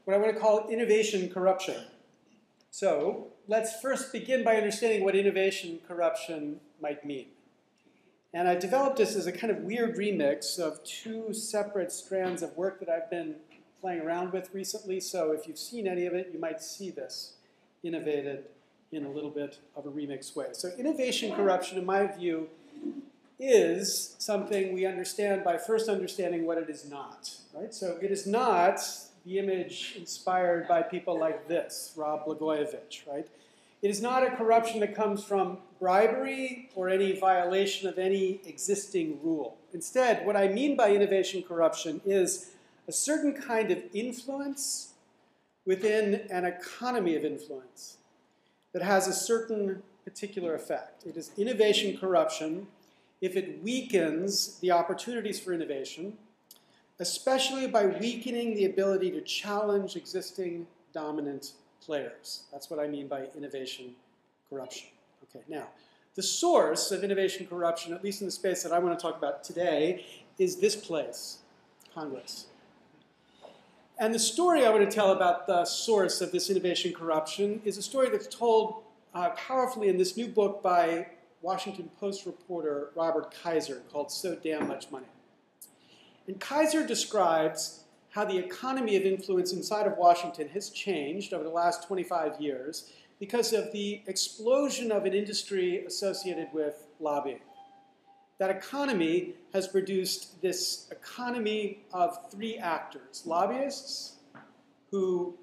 what I want to call innovation corruption. So let's first begin by understanding what innovation corruption might mean. And I developed this as a kind of weird remix of two separate strands of work that I've been playing around with recently. So if you've seen any of it, you might see this innovated in a little bit of a remix way. So innovation corruption, in my view, is something we understand by first understanding what it is not. Right? So it is not the image inspired by people like this, Rob Blagojevich, right? It is not a corruption that comes from bribery or any violation of any existing rule. Instead, what I mean by innovation corruption is a certain kind of influence within an economy of influence that has a certain particular effect. It is innovation corruption if it weakens the opportunities for innovation, especially by weakening the ability to challenge existing dominant players. That's what I mean by innovation corruption. Okay, now, the source of innovation corruption, at least in the space that I want to talk about today, is this place, Congress. And the story I want to tell about the source of this innovation corruption is a story that's told powerfully in this new book by Washington Post reporter Robert Kaiser called So Damn Much Money. And Kaiser describes how the economy of influence inside of Washington has changed over the last 25 years because of the explosion of an industry associated with lobbying. That economy has produced this economy of three actors: lobbyists who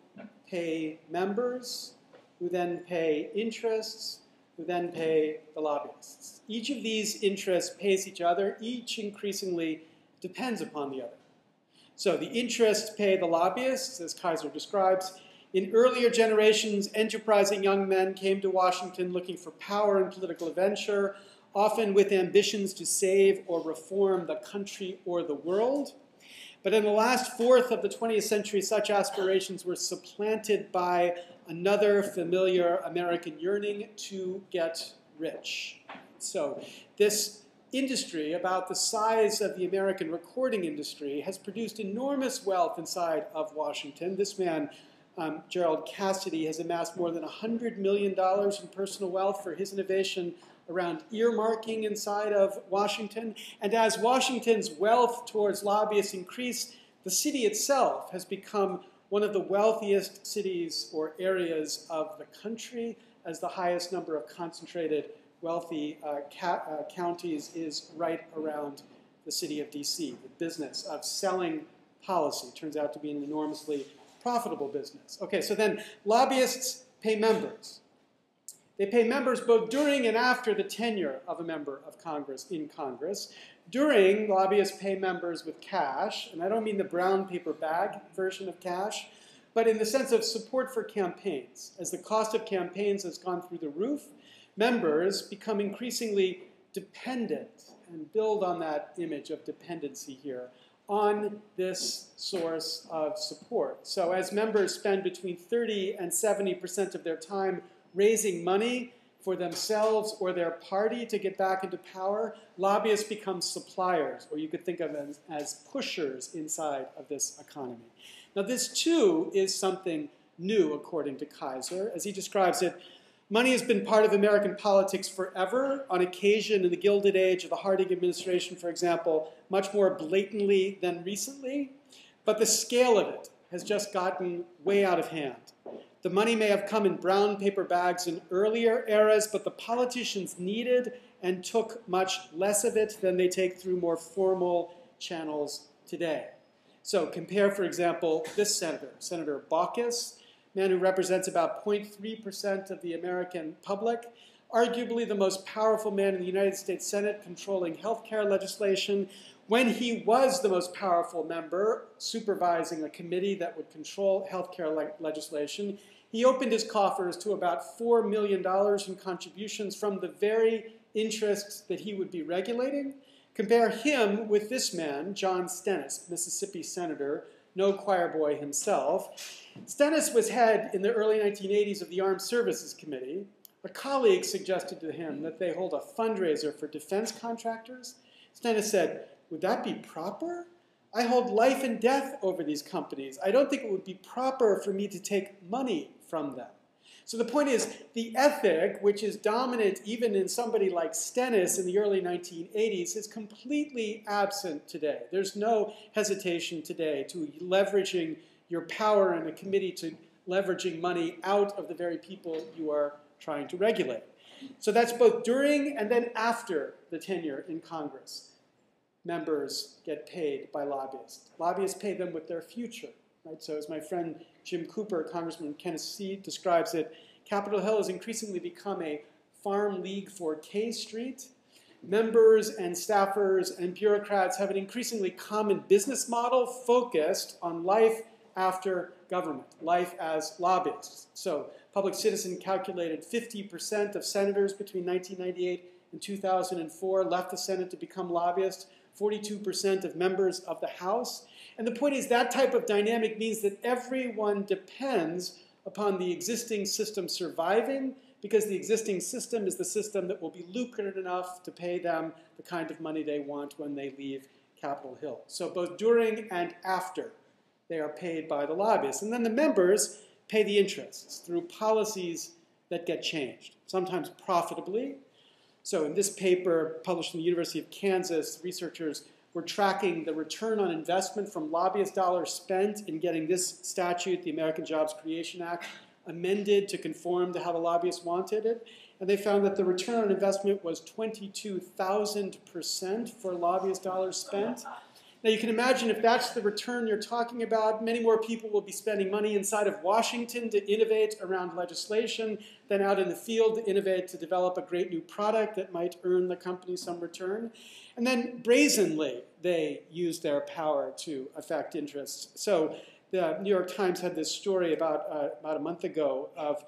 pay members, who then pay interests, who then pay the lobbyists. Each of these interests pays each other. Each increasingly depends upon the other. So the interests pay the lobbyists, as Kaiser describes. In earlier generations, enterprising young men came to Washington looking for power and political adventure, often with ambitions to save or reform the country or the world. But in the last fourth of the 20th century, such aspirations were supplanted by another familiar American yearning to get rich. So this industry, about the size of the American recording industry, has produced enormous wealth inside of Washington. This man, Gerald Cassidy, has amassed more than $100 million in personal wealth for his innovation around earmarking inside of Washington. And as Washington's wealth towards lobbyists increased, the city itself has become one of the wealthiest cities or areas of the country, as the highest number of concentrated wealthy counties is right around the city of DC. The business of selling policy turns out to be an enormously profitable business. Okay, so then lobbyists pay members. They pay members both during and after the tenure of a member of Congress in Congress. During, lobbyists pay members with cash, and I don't mean the brown paper bag version of cash, but in the sense of support for campaigns. As the cost of campaigns has gone through the roof, members become increasingly dependent, and build on that image of dependency here, on this source of support. So as members spend between 30 and 70% of their time raising money for themselves or their party to get back into power, lobbyists become suppliers, or you could think of them as pushers inside of this economy. Now this too is something new, according to Kaiser. As he describes it, money has been part of American politics forever, on occasion in the Gilded Age of the Harding administration, for example, much more blatantly than recently, but the scale of it has just gotten way out of hand. The money may have come in brown paper bags in earlier eras, but the politicians needed and took much less of it than they take through more formal channels today. So compare, for example, this senator, Senator Baucus, man who represents about 0.3% of the American public, arguably the most powerful man in the United States Senate controlling healthcare legislation. When he was the most powerful member, supervising a committee that would control healthcare legislation, he opened his coffers to about $4 million in contributions from the very interests that he would be regulating. Compare him with this man, John Stennis, Mississippi senator, no choir boy himself. Stennis was head in the early 1980s of the Armed Services Committee. A colleague suggested to him that they hold a fundraiser for defense contractors. Stennis said, "Would that be proper? I hold life and death over these companies. I don't think it would be proper for me to take money from them. So the point is, the ethic, which is dominant even in somebody like Stennis in the early 1980s, is completely absent today. There's no hesitation today to leveraging your power in a committee to leveraging money out of the very people you are trying to regulate. So that's both during and then after the tenure in Congress. Members get paid by lobbyists. Lobbyists pay them with their future. Right? So as my friend Jim Cooper, Congressman from Tennessee, describes it, Capitol Hill has increasingly become a farm league for K Street. Members and staffers and bureaucrats have an increasingly common business model focused on life after government, life as lobbyists. So Public Citizen calculated 50% of senators between 1998 and 2004 left the Senate to become lobbyists, 42% of members of the House. And the point is that type of dynamic means that everyone depends upon the existing system surviving, because the existing system is the system that will be lucrative enough to pay them the kind of money they want when they leave Capitol Hill. So both during and after, they are paid by the lobbyists. And then the members pay the interests through policies that get changed, sometimes profitably. So in this paper published in the University of Kansas, researchers were tracking the return on investment from lobbyist dollars spent in getting this statute, the American Jobs Creation Act, amended to conform to how the lobbyists wanted it. And they found that the return on investment was 22,000% for lobbyist dollars spent. Now you can imagine if that's the return you're talking about, many more people will be spending money inside of Washington to innovate around legislation than out in the field to innovate to develop a great new product that might earn the company some return. And then brazenly, they use their power to affect interests. So the New York Times had this story about a month ago of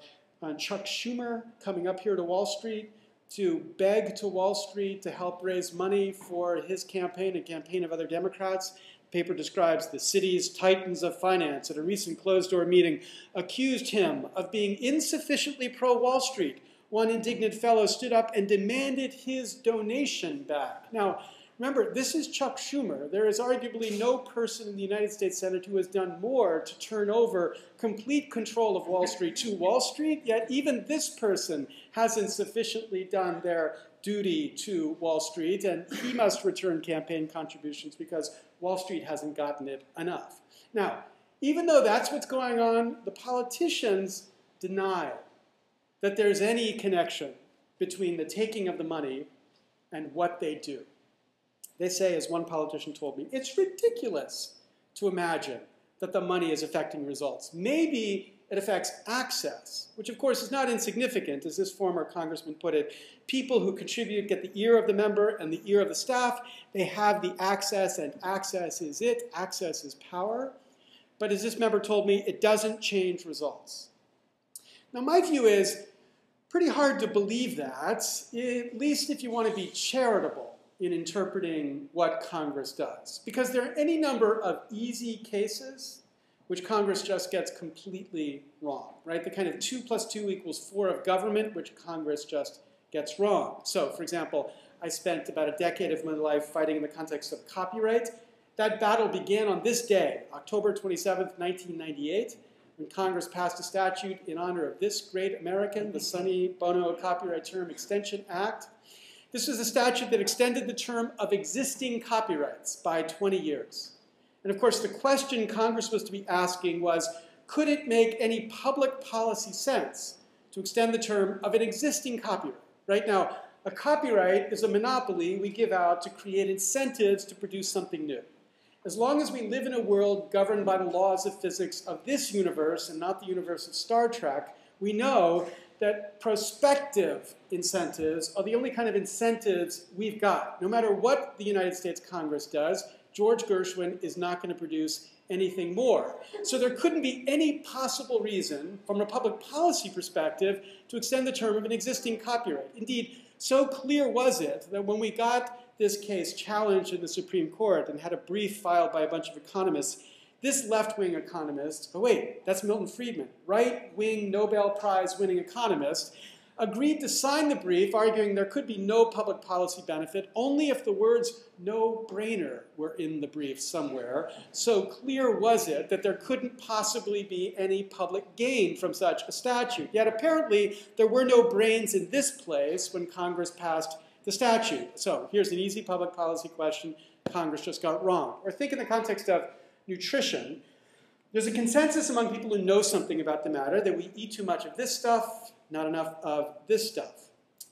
Chuck Schumer coming up here to Wall Street to beg to Wall Street to help raise money for his campaign and campaign of other Democrats. The paper describes the city's titans of finance at a recent closed-door meeting accused him of being insufficiently pro-Wall Street. One indignant fellow stood up and demanded his donation back. Now, remember, this is Chuck Schumer. There is arguably no person in the United States Senate who has done more to turn over complete control of Wall Street to Wall Street, yet even this person hasn't sufficiently done their duty to Wall Street, and he must return campaign contributions because Wall Street hasn't gotten it enough. Now, even though that's what's going on, the politicians deny that there's any connection between the taking of the money and what they do. They say, as one politician told me, it's ridiculous to imagine that the money is affecting results. Maybe it affects access, which of course is not insignificant, as this former congressman put it. People who contribute get the ear of the member and the ear of the staff. They have the access, and access is it. Access is power. But as this member told me, it doesn't change results. Now my view is pretty hard to believe that, at least if you want to be charitable in interpreting what Congress does. Because there are any number of easy cases which Congress just gets completely wrong, right? The kind of 2 + 2 = 4 of government, which Congress just gets wrong. So, for example, I spent about a decade of my life fighting in the context of copyright. That battle began on this day, October 27th, 1998, when Congress passed a statute in honor of this great American, the Sonny Bono Copyright Term Extension Act. This was a statute that extended the term of existing copyrights by 20 years. And of course, the question Congress was to be asking was, could it make any public policy sense to extend the term of an existing copyright? Right now, a copyright is a monopoly we give out to create incentives to produce something new. As long as we live in a world governed by the laws of physics of this universe and not the universe of Star Trek, we know that prospective incentives are the only kind of incentives we've got. No matter what the United States Congress does, George Gershwin is not going to produce anything more. So there couldn't be any possible reason, from a public policy perspective, to extend the term of an existing copyright. Indeed, so clear was it that when we got this case challenged in the Supreme Court and had a brief filed by a bunch of economists, this left-wing economist, oh wait, that's Milton Friedman, right-wing Nobel Prize-winning economist, agreed to sign the brief, arguing there could be no public policy benefit only if the words "no-brainer" were in the brief somewhere. So clear was it that there couldn't possibly be any public gain from such a statute. Yet apparently there were no brains in this place when Congress passed the statute. So here's an easy public policy question Congress just got wrong. Or think in the context of nutrition. There's a consensus among people who know something about the matter that we eat too much of this stuff, not enough of this stuff.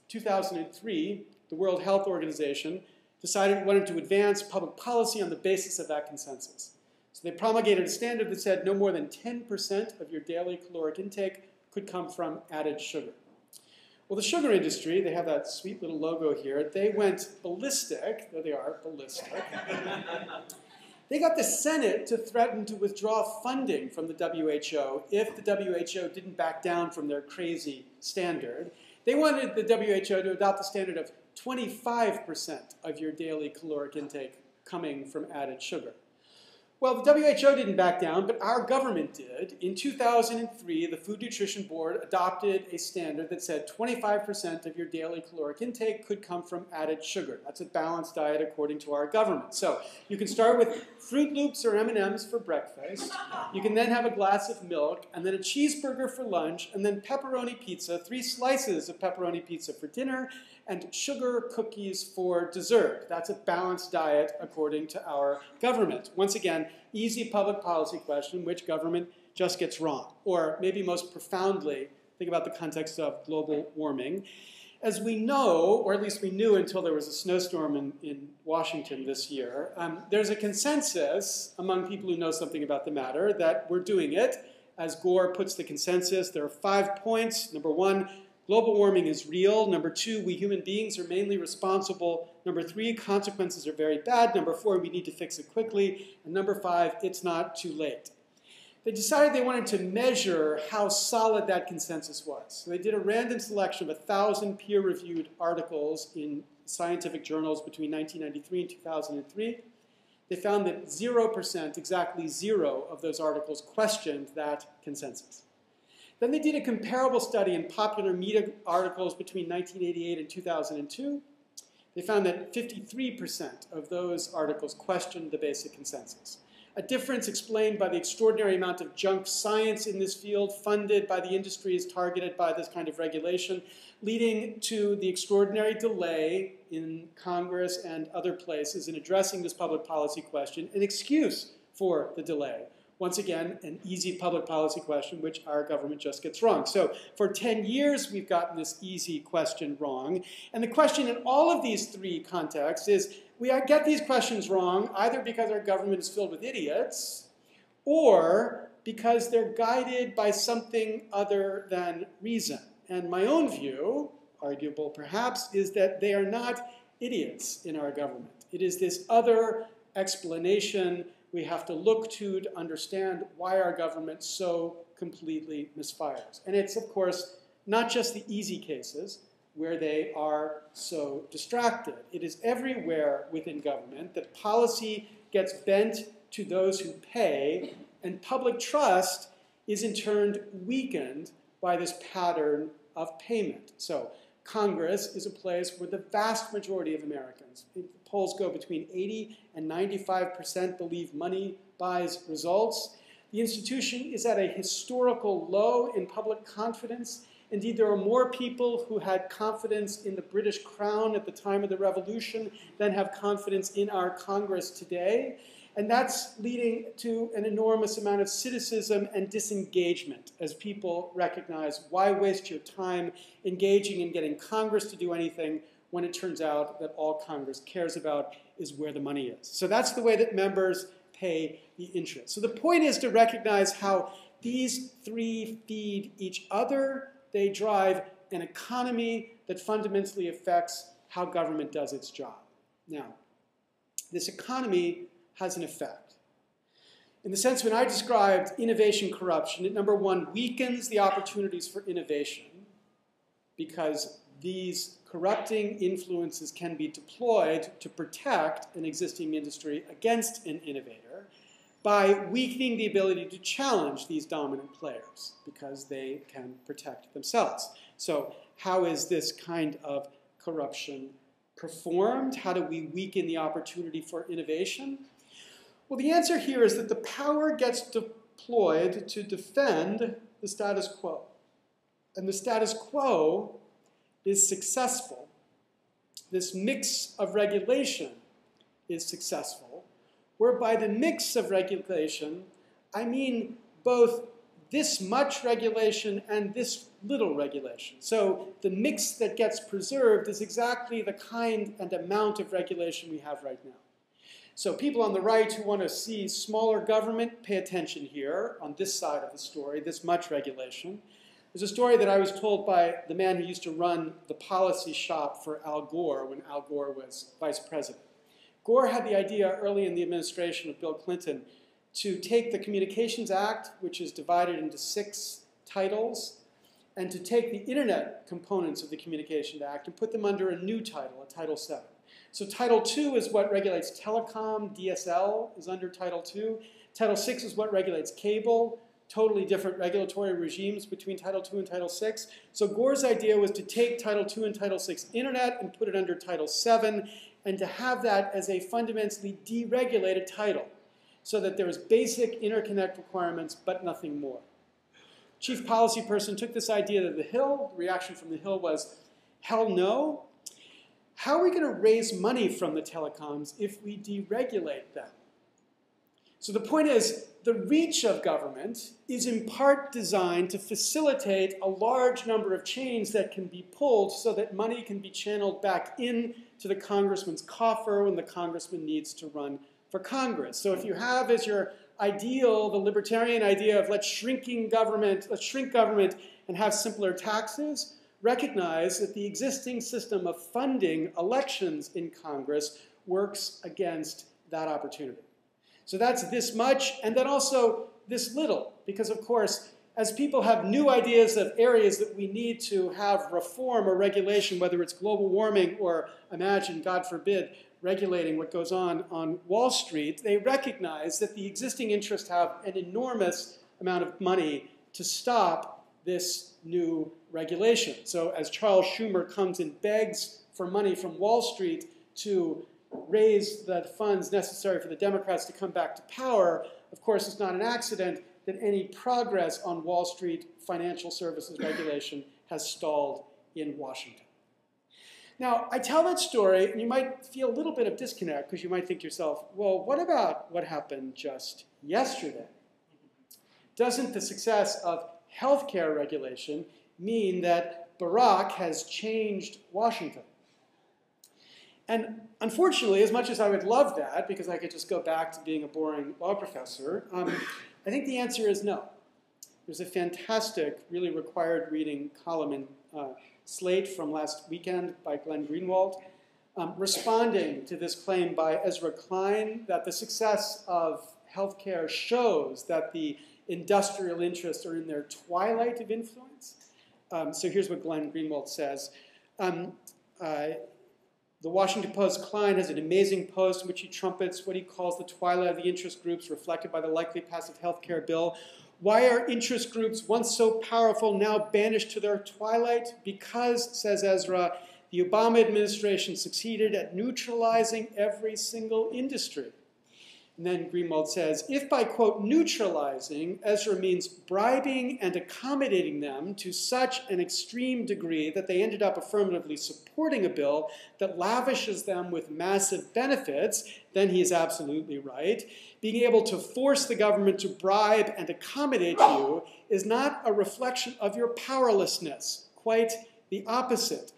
2003, the World Health Organization decided it wanted to advance public policy on the basis of that consensus. So they promulgated a standard that said no more than 10% of your daily caloric intake could come from added sugar. Well, the sugar industry, they have that sweet little logo here, they went ballistic. There they are, ballistic. They got the Senate to threaten to withdraw funding from the WHO if the WHO didn't back down from their crazy standard. They wanted the WHO to adopt the standard of 25% of your daily caloric intake coming from added sugar. Well, the WHO didn't back down, but our government did. In 2003, the Food Nutrition Board adopted a standard that said 25% of your daily caloric intake could come from added sugar. That's a balanced diet according to our government. So you can start with Fruit Loops or M&Ms for breakfast. You can then have a glass of milk, and then a cheeseburger for lunch, and then pepperoni pizza, 3 slices of pepperoni pizza for dinner, and sugar cookies for dessert. That's a balanced diet according to our government. Once again, easy public policy question, which government just gets wrong. Or maybe most profoundly, think about the context of global warming. As we know, or at least we knew until there was a snowstorm in Washington this year, there's a consensus among people who know something about the matter that we're doing it. As Gore puts the consensus, there are 5 points. Number 1, global warming is real. Number 2, we human beings are mainly responsible. Number 3, consequences are very bad. Number 4, we need to fix it quickly. And number 5, it's not too late. They decided they wanted to measure how solid that consensus was. So they did a random selection of 1,000 peer-reviewed articles in scientific journals between 1993 and 2003. They found that 0%, exactly 0 of those articles questioned that consensus. Then they did a comparable study in popular media articles between 1988 and 2002. They found that 53% of those articles questioned the basic consensus. A difference explained by the extraordinary amount of junk science in this field funded by the industries targeted by this kind of regulation, leading to the extraordinary delay in Congress and other places in addressing this public policy question, an excuse for the delay. Once again, an easy public policy question, which our government just gets wrong. So for 10 years, we've gotten this easy question wrong. And the question in all of these 3 contexts is, we get these questions wrong either because our government is filled with idiots or because they're guided by something other than reason. And my own view, arguable perhaps, is that they are not idiots in our government. It is this other explanation we have to look to understand why our government so completely misfires. And it's, of course, not just the easy cases where they are so distracted. It is everywhere within government that policy gets bent to those who pay, and public trust is in turn weakened by this pattern of payment. So Congress is a place where the vast majority of Americans, polls go between 80 and 95% believe money buys results. The institution is at a historical low in public confidence. Indeed, there are more people who had confidence in the British Crown at the time of the Revolution than have confidence in our Congress today. And that's leading to an enormous amount of cynicism and disengagement as people recognize, why waste your time engaging in getting Congress to do anything when it turns out that all Congress cares about is where the money is. So that's the way that members pay the interest. So the point is to recognize how these 3 feed each other. They drive an economy that fundamentally affects how government does its job. Now, this economy has an effect. In the sense when I described innovation corruption, it, number 1, weakens the opportunities for innovation because these corrupting influences can be deployed to protect an existing industry against an innovator. by weakening the ability to challenge these dominant players because they can protect themselves. So how is this kind of corruption performed? How do we weaken the opportunity for innovation? Well, the answer here is that the power gets deployed to defend the status quo. And the status quo is successful. This mix of regulation is successful, whereby the mix of regulation, I mean both this much regulation and this little regulation. So the mix that gets preserved is exactly the kind and amount of regulation we have right now. So people on the right who want to see smaller government, pay attention here on this side of the story, this much regulation. There's a story that I was told by the man who used to run the policy shop for Al Gore when Al Gore was vice president. Gore had the idea early in the administration of Bill Clinton to take the Communications Act, which is divided into 6 titles, and to take the internet components of the Communications Act and put them under a new title, a Title VII. So Title II is what regulates telecom, DSL is under Title II. Title VI is what regulates cable, totally different regulatory regimes between Title II and Title VI. So Gore's idea was to take Title II and Title VI internet and put it under Title VII and to have that as a fundamentally deregulated title so that there was basic interconnect requirements but nothing more. Chief policy person took this idea to the Hill. The reaction from the Hill was, hell no. How are we going to raise money from the telecoms if we deregulate them? So the point is, the reach of government is in part designed to facilitate a large number of chains that can be pulled so that money can be channeled back into the congressman's coffer when the congressman needs to run for Congress. So if you have as your ideal the libertarian idea of let's shrink government and have simpler taxes, recognize that the existing system of funding elections in Congress works against that opportunity. So that's this much, and then also this little, because of course, as people have new ideas of areas that we need to have reform or regulation, whether it's global warming or imagine, God forbid, regulating what goes on Wall Street, they recognize that the existing interests have an enormous amount of money to stop this new regulation. So as Charles Schumer comes and begs for money from Wall Street to raise the funds necessary for the Democrats to come back to power, of course it's not an accident that any progress on Wall Street financial services regulation has stalled in Washington. Now, I tell that story, and you might feel a little bit of disconnect because you might think to yourself, well, what about what happened just yesterday? Doesn't the success of healthcare regulation mean that Barack has changed Washington? And unfortunately, as much as I would love that, because I could just go back to being a boring law professor, I think the answer is no. There's a fantastic, really required reading column in Slate from last weekend by Glenn Greenwald, responding to this claim by Ezra Klein that the success of healthcare shows that the industrial interests are in their twilight of influence. So here's what Glenn Greenwald says. The Washington Post, Klein has an amazing post in which he trumpets what he calls the twilight of the interest groups reflected by the likely passive health care bill. Why are interest groups, once so powerful, now banished to their twilight? Because, says Ezra, the Obama administration succeeded at neutralizing every single industry. And then Greenwald says, if by, quote, neutralizing, Ezra means bribing and accommodating them to such an extreme degree that they ended up affirmatively supporting a bill that lavishes them with massive benefits, then he is absolutely right. Being able to force the government to bribe and accommodate you is not a reflection of your powerlessness, quite the opposite.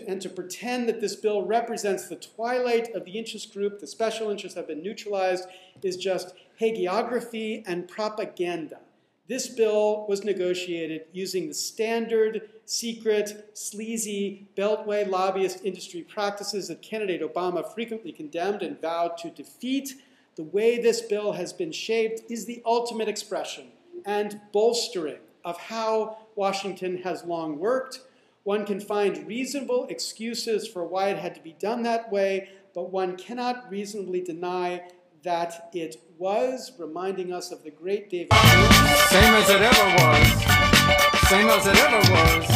And to pretend that this bill represents the twilight of the interest group, the special interests have been neutralized, is just hagiography and propaganda. This bill was negotiated using the standard, secret, sleazy, beltway lobbyist industry practices that candidate Obama frequently condemned and vowed to defeat. The way this bill has been shaped is the ultimate expression and bolstering of how Washington has long worked. One can find reasonable excuses for why it had to be done that way, but one cannot reasonably deny that it was, reminding us of the great David Bowie. Same as it ever was. Same as it ever was.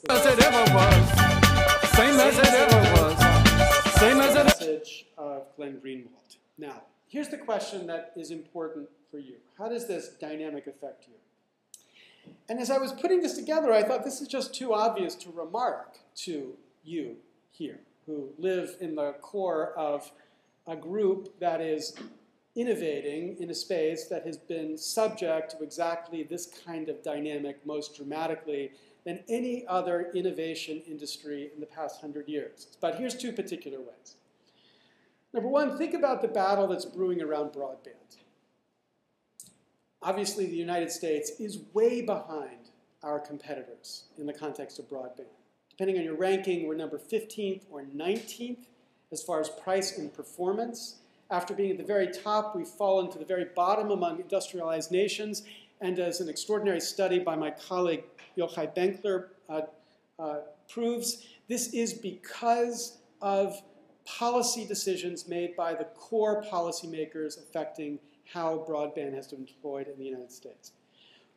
As it ever was. Same as it ever was. Same as it message of Glenn Greenwald. Now, here's the question that is important for you. How does this dynamic affect you? And as I was putting this together, I thought this is just too obvious to remark to you here, who live in the core of a group that is innovating in a space that has been subject to exactly this kind of dynamic most dramatically than any other innovation industry in the past 100 years. But here's two particular ways. Number one, think about the battle that's brewing around broadband. Obviously, the United States is way behind our competitors in the context of broadband. Depending on your ranking, we're number 15th or 19th as far as price and performance. After being at the very top, we've fallen to the very bottom among industrialized nations. And as an extraordinary study by my colleague Yochai Benkler proves, this is because of policy decisions made by the core policymakers affecting how broadband has been deployed in the United States.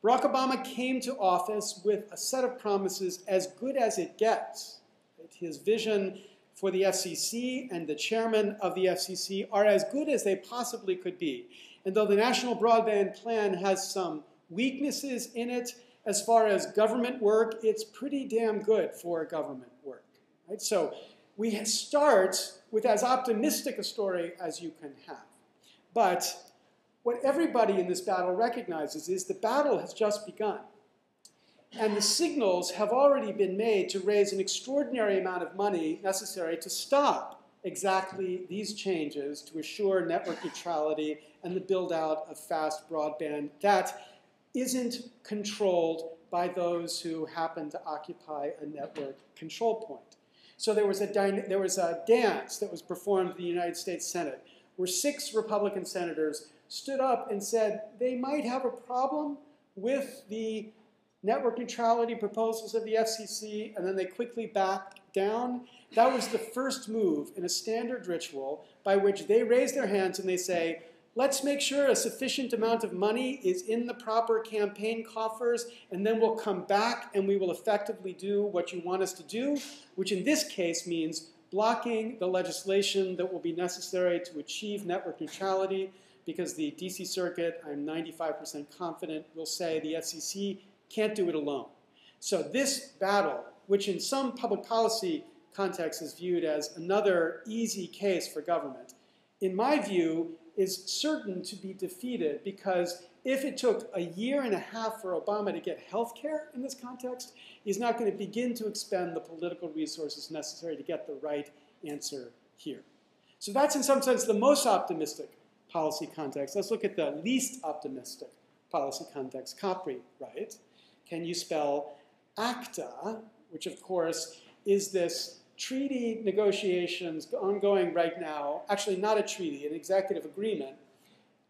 Barack Obama came to office with a set of promises as good as it gets. His vision for the FCC and the chairman of the FCC are as good as they possibly could be. And though the National Broadband Plan has some weaknesses in it, as far as government work, it's pretty damn good for government work. Right? So we start with as optimistic a story as you can have. But what everybody in this battle recognizes is the battle has just begun. And the signals have already been made to raise an extraordinary amount of money necessary to stop exactly these changes to assure network neutrality and the build-out of fast broadband that isn't controlled by those who happen to occupy a network control point. So there was a dance that was performed in the United States Senate where 6 Republican senators stood up and said they might have a problem with the network neutrality proposals of the FCC, and then they quickly backed down. That was the first move in a standard ritual by which they raise their hands and they say, let's make sure a sufficient amount of money is in the proper campaign coffers, and then we'll come back and we will effectively do what you want us to do, which in this case means blocking the legislation that will be necessary to achieve network neutrality, because the DC Circuit, I'm 95% confident, will say the FCC can't do it alone. So this battle, which in some public policy contexts is viewed as another easy case for government, in my view, is certain to be defeated, because if it took a year and a half for Obama to get health care in this context, he's not going to begin to expend the political resources necessary to get the right answer here. So that's in some sense the most optimistic policy context. Let's look at the least optimistic policy context, copyright. Can you spell ACTA, which of course is this treaty negotiations ongoing right now, actually not a treaty, an executive agreement,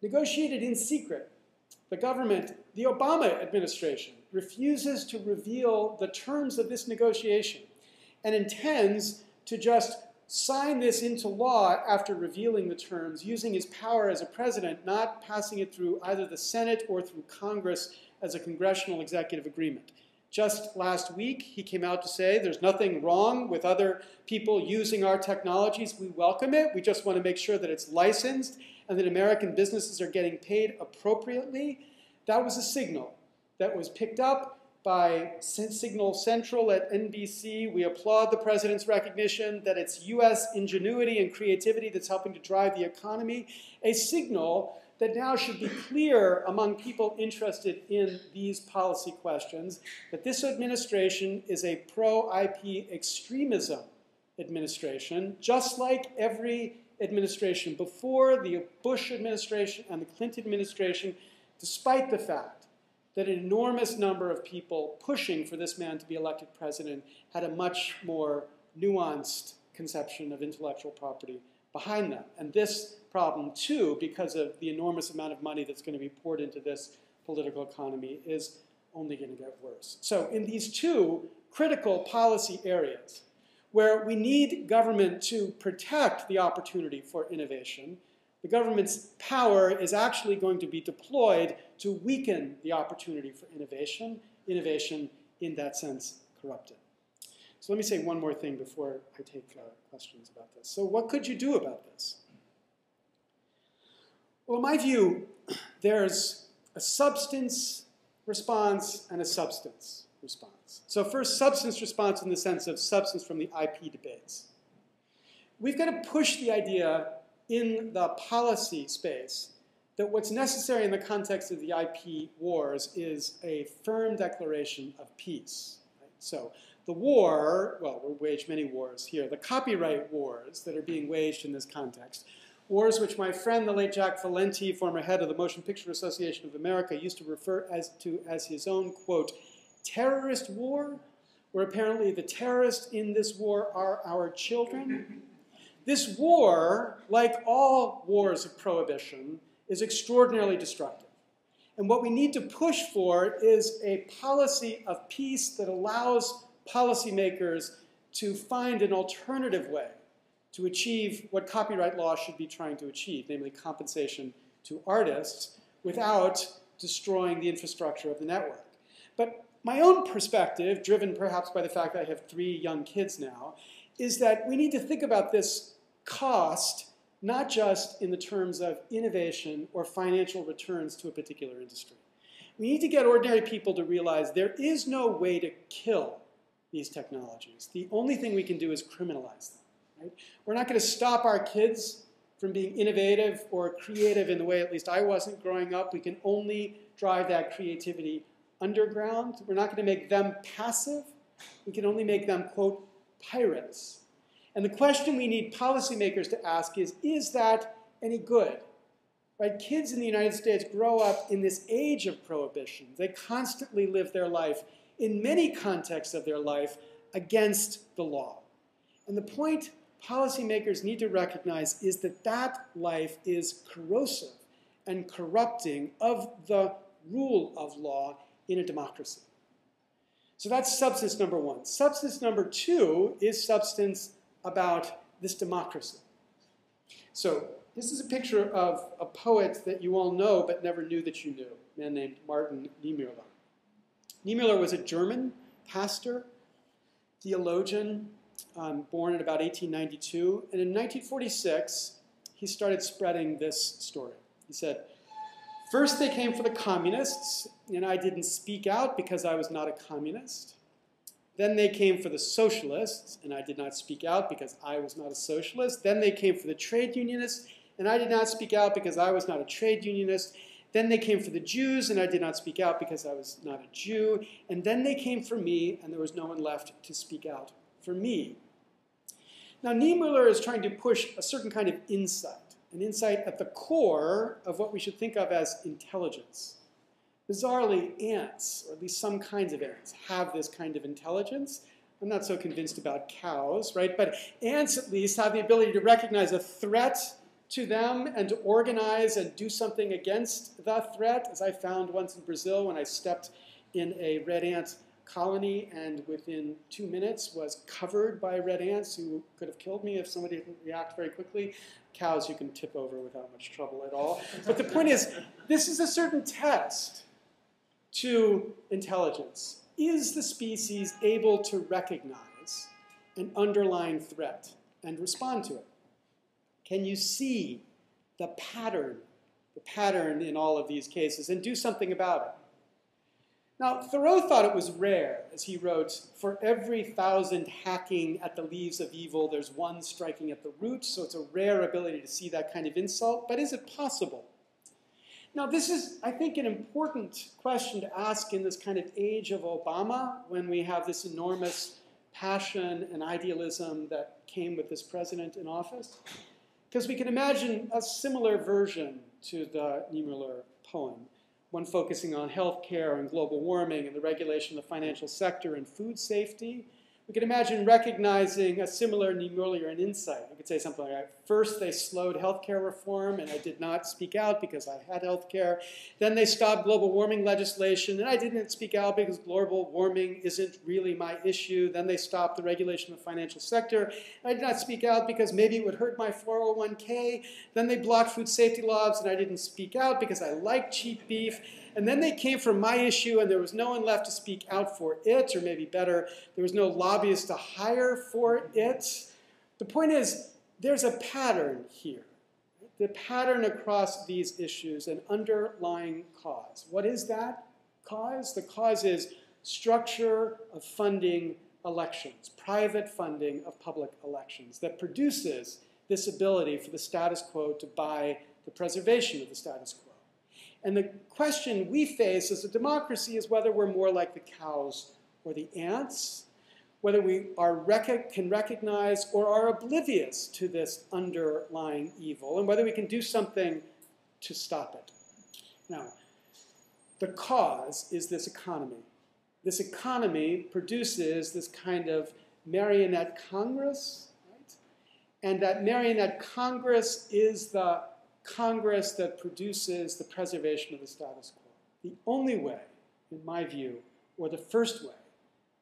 negotiated in secret. The government, the Obama administration, refuses to reveal the terms of this negotiation and intends to just sign this into law after revealing the terms, using his power as a president, not passing it through either the Senate or through Congress as a congressional executive agreement. Just last week, he came out to say there's nothing wrong with other people using our technologies. We welcome it. We just want to make sure that it's licensed and that American businesses are getting paid appropriately. That was a signal that was picked up by Signal Central at NBC. We applaud the president's recognition that it's U.S. ingenuity and creativity that's helping to drive the economy. A signal that now should be clear among people interested in these policy questions that this administration is a pro-IP extremism administration, just like every administration before, the Bush administration and the Clinton administration, despite the fact that an enormous number of people pushing for this man to be elected president had a much more nuanced conception of intellectual property behind them. And this problem, too, because of the enormous amount of money that's going to be poured into this political economy, is only going to get worse. So in these two critical policy areas, where we need government to protect the opportunity for innovation, The government's power is actually going to be deployed to weaken the opportunity for innovation. Innovation, in that sense, corrupted. So let me say one more thing before I take questions about this. So what could you do about this? Well, in my view, there's a substance response and a substance response. So first, substance response in the sense of substance from the IP debates. We've got to push the idea in the policy space that what's necessary in the context of the IP wars is a firm declaration of peace. Right? So the war, well, we waged many wars here, the copyright wars that are being waged in this context, wars which my friend, the late Jack Valenti, former head of the Motion Picture Association of America, used to refer as his own, quote, terrorist war, where apparently the terrorists in this war are our children. This war, like all wars of prohibition, is extraordinarily destructive. And what we need to push for is a policy of peace that allows policymakers to find an alternative way to achieve what copyright law should be trying to achieve, namely compensation to artists, without destroying the infrastructure of the network. But my own perspective, driven perhaps by the fact that I have 3 young kids now, is that we need to think about this cost not just in the terms of innovation or financial returns to a particular industry. We need to get ordinary people to realize there is no way to kill these technologies. The only thing we can do is criminalize them. Right? We're not going to stop our kids from being innovative or creative in the way at least I wasn't growing up. We can only drive that creativity underground. We're not going to make them passive. We can only make them, quote, pirates. And the question we need policymakers to ask is that any good? Right? Kids in the United States grow up in this age of prohibition. They constantly live their life, in many contexts of their life, against the law. And the point policymakers need to recognize is that that life is corrosive and corrupting of the rule of law in a democracy. So that's substance number 1. Substance number 2 is substance about this democracy. So this is a picture of a poet that you all know but never knew that you knew, a man named Martin Niemöller. Niemöller was a German pastor, theologian, born in about 1892. And in 1946, he started spreading this story. He said, first they came for the communists, and I didn't speak out because I was not a communist. Then they came for the socialists, and I did not speak out because I was not a socialist. Then they came for the trade unionists, and I did not speak out because I was not a trade unionist. Then they came for the Jews, and I did not speak out because I was not a Jew. And then they came for me, and there was no one left to speak out for me. Now, Niemöller is trying to push a certain kind of insight, an insight at the core of what we should think of as intelligence. Bizarrely, ants, or at least some kinds of ants, have this kind of intelligence. I'm not so convinced about cows, right? But ants, at least, have the ability to recognize a threat to them and to organize and do something against the threat, as I found once in Brazil when I stepped in a red ant colony and within 2 minutes was covered by red ants who could have killed me if somebody didn't react very quickly. Cows you can tip over without much trouble at all. But the point is, this is a certain test to intelligence. Is the species able to recognize an underlying threat and respond to it? Can you see the pattern in all of these cases, and do something about it? Now, Thoreau thought it was rare, as he wrote, for every 1,000 hacking at the leaves of evil, there's one striking at the root, so it's a rare ability to see that kind of insult, but is it possible? Now, this is, I think, an important question to ask in this kind of age of Obama, when we have this enormous passion and idealism that came with this president in office. Because we can imagine a similar version to the Niemöller poem, one focusing on healthcare and global warming and the regulation of the financial sector and food safety, We can imagine recognizing a similar Niemöllerian insight. We could say something like, first they slowed healthcare reform, and I did not speak out because I had healthcare. Then they stopped global warming legislation, and I didn't speak out because global warming isn't really my issue. Then they stopped the regulation of the financial sector, and I did not speak out because maybe it would hurt my 401k. Then they blocked food safety laws, and I didn't speak out because I like cheap beef. And then they came for my issue, and there was no one left to speak out for it, or maybe better, there was no lobbyist to hire for it. The point is, there's a pattern here. The pattern across these issues, an underlying cause. What is that cause? The cause is structure of funding elections, private funding of public elections that produces this ability for the status quo to buy the preservation of the status quo. And the question we face as a democracy is whether we're more like the cows or the ants, whether we can recognize or are oblivious to this underlying evil, and whether we can do something to stop it. Now, the cause is this economy. This economy produces this kind of marionette Congress, right? And that marionette Congress is the Congress that produces the preservation of the status quo. The only way, in my view, or the first way,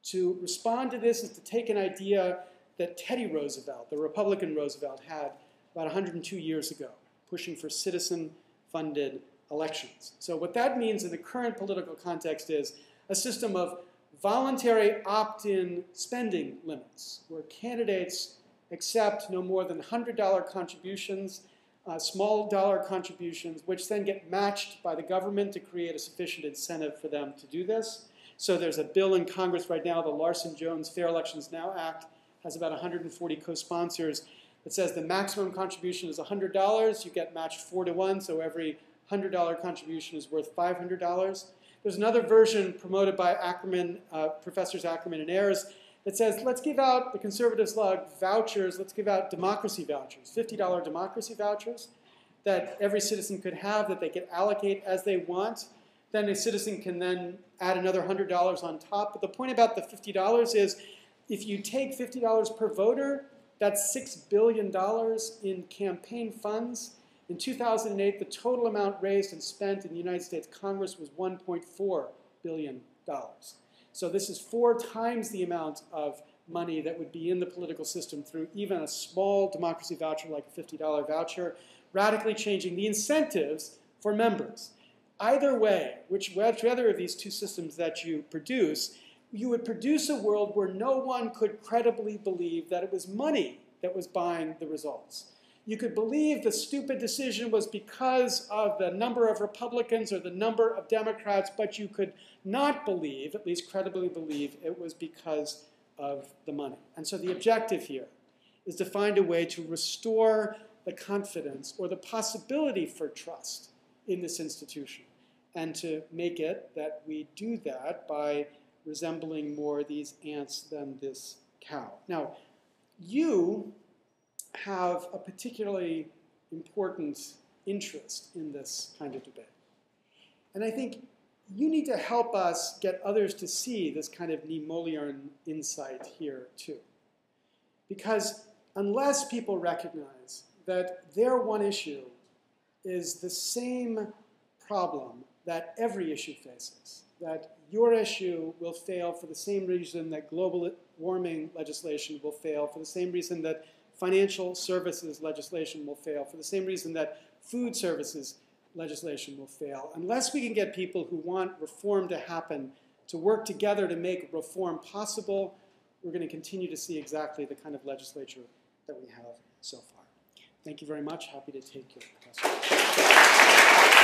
to respond to this is to take an idea that Teddy Roosevelt, the Republican Roosevelt, had about 102 years ago, pushing for citizen-funded elections. So what that means in the current political context is a system of voluntary opt-in spending limits, where candidates accept no more than $100 contributions, small dollar contributions, which then get matched by the government to create a sufficient incentive for them to do this. So there's a bill in Congress right now, the Larson-Jones Fair Elections Now Act, has about 140 co-sponsors. It says the maximum contribution is $100. You get matched 4 to 1, so every $100 contribution is worth $500. There's another version promoted by Ackerman, Professors Ackerman and Ayers, that says, let's give out, the conservatives love vouchers, let's give out democracy vouchers, $50 democracy vouchers that every citizen could have, that they could allocate as they want. Then a citizen can then add another $100 on top. But the point about the $50 is, if you take $50 per voter, that's $6 billion in campaign funds. In 2008, the total amount raised and spent in the United States Congress was $1.4 billion. So this is 4 times the amount of money that would be in the political system through even a small democracy voucher like a $50 voucher, radically changing the incentives for members. Either way, whichever of these two systems that you produce, you would produce a world where no one could credibly believe that it was money that was buying the results. You could believe the stupid decision was because of the number of Republicans or the number of Democrats, but you could not believe, at least credibly believe, it was because of the money. And so the objective here is to find a way to restore the confidence or the possibility for trust in this institution, and to make it that we do that by resembling more these ants than this cow. Now, you have a particularly important interest in this kind of debate. And I think you need to help us get others to see this kind of Niemöllerian insight here too. Because unless people recognize that their one issue is the same problem that every issue faces, that your issue will fail for the same reason that global warming legislation will fail, for the same reason that financial services legislation will fail, for the same reason that food services legislation will fail. Unless we can get people who want reform to happen to work together to make reform possible, we're going to continue to see exactly the kind of legislature that we have so far. Thank you very much. Happy to take your questions.